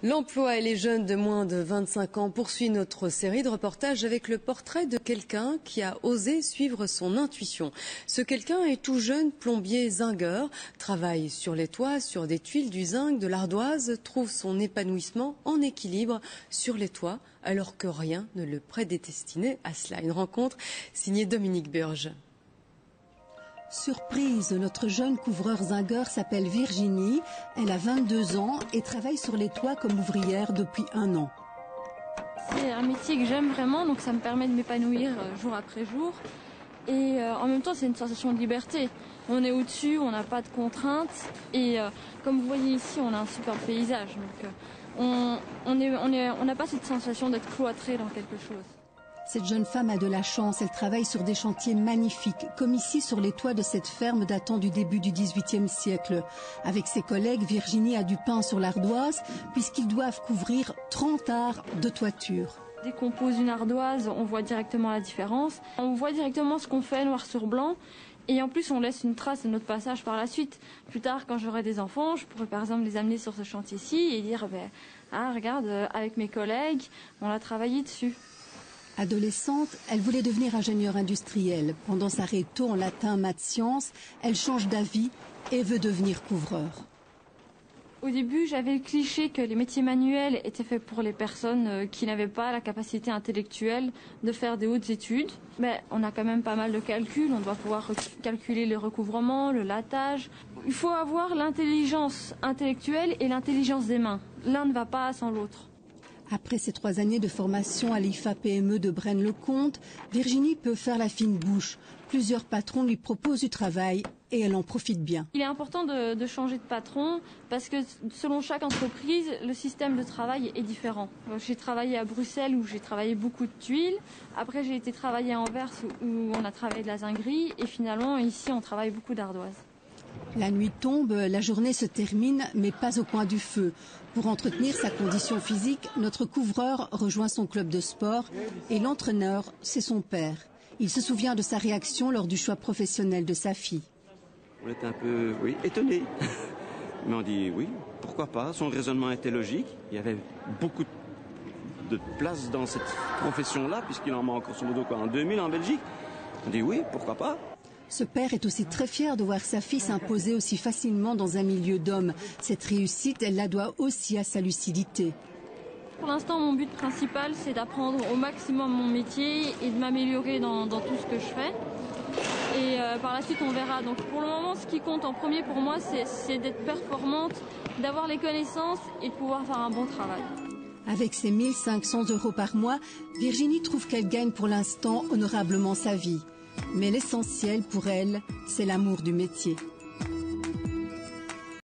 L'emploi et les jeunes de moins de 25 ans poursuit notre série de reportages avec le portrait de quelqu'un qui a osé suivre son intuition. Ce quelqu'un est tout jeune plombier zingueur, travaille sur les toits, sur des tuiles du zinc, de l'ardoise, trouve son épanouissement en équilibre sur les toits alors que rien ne le prédestinait à cela. Une rencontre signée Dominique Burge. Surprise, notre jeune couvreur zingueur s'appelle Virginie. Elle a 22 ans et travaille sur les toits comme ouvrière depuis 1 an. C'est un métier que j'aime vraiment, donc ça me permet de m'épanouir jour après jour. Et en même temps, c'est une sensation de liberté. On est au-dessus, on n'a pas de contraintes. Et comme vous voyez ici, on a un super paysage. Donc on n'a pas cette sensation d'être cloîtré dans quelque chose. Cette jeune femme a de la chance, elle travaille sur des chantiers magnifiques, comme ici sur les toits de cette ferme datant du début du XVIIIe siècle. Avec ses collègues, Virginie a du pain sur l'ardoise, puisqu'ils doivent couvrir 30 arts de toiture. Dès qu'on pose une ardoise, on voit directement la différence. On voit directement ce qu'on fait noir sur blanc. Et en plus, on laisse une trace de notre passage par la suite. Plus tard, quand j'aurai des enfants, je pourrais par exemple les amener sur ce chantier-ci et dire regarde, avec mes collègues, on a travaillé dessus. Adolescente, elle voulait devenir ingénieure industrielle. Pendant sa réto en latin, maths, sciences, elle change d'avis et veut devenir couvreur. Au début, j'avais le cliché que les métiers manuels étaient faits pour les personnes qui n'avaient pas la capacité intellectuelle de faire des hautes études. Mais on a quand même pas mal de calculs. On doit pouvoir calculer le recouvrement, le lattage. Il faut avoir l'intelligence intellectuelle et l'intelligence des mains. L'un ne va pas sans l'autre. Après ses 3 années de formation à l'IFA PME de Braine-le-Comte, Virginie peut faire la fine bouche. Plusieurs patrons lui proposent du travail et elle en profite bien. Il est important de changer de patron parce que selon chaque entreprise, le système de travail est différent. J'ai travaillé à Bruxelles où j'ai travaillé beaucoup de tuiles. Après, j'ai été travailler à Anvers où on a travaillé de la zinguerie. Et finalement, ici, on travaille beaucoup d'ardoise. La nuit tombe, la journée se termine, mais pas au coin du feu. Pour entretenir sa condition physique, notre couvreur rejoint son club de sport et l'entraîneur, c'est son père. Il se souvient de sa réaction lors du choix professionnel de sa fille. On était un peu, étonnés. Mais on dit oui, pourquoi pas. Son raisonnement était logique. Il y avait beaucoup de place dans cette profession-là, puisqu'il en manque grosso modo en 2000 en Belgique. On dit oui, pourquoi pas. Ce père est aussi très fier de voir sa fille s'imposer aussi facilement dans un milieu d'hommes. Cette réussite, elle la doit aussi à sa lucidité. Pour l'instant, mon but principal, c'est d'apprendre au maximum mon métier et de m'améliorer dans tout ce que je fais. Et par la suite, on verra. Donc pour le moment, ce qui compte en premier pour moi, c'est d'être performante, d'avoir les connaissances et de pouvoir faire un bon travail. Avec ses 1 500 € par mois, Virginie trouve qu'elle gagne pour l'instant honorablement sa vie. Mais l'essentiel pour elle, c'est l'amour du métier.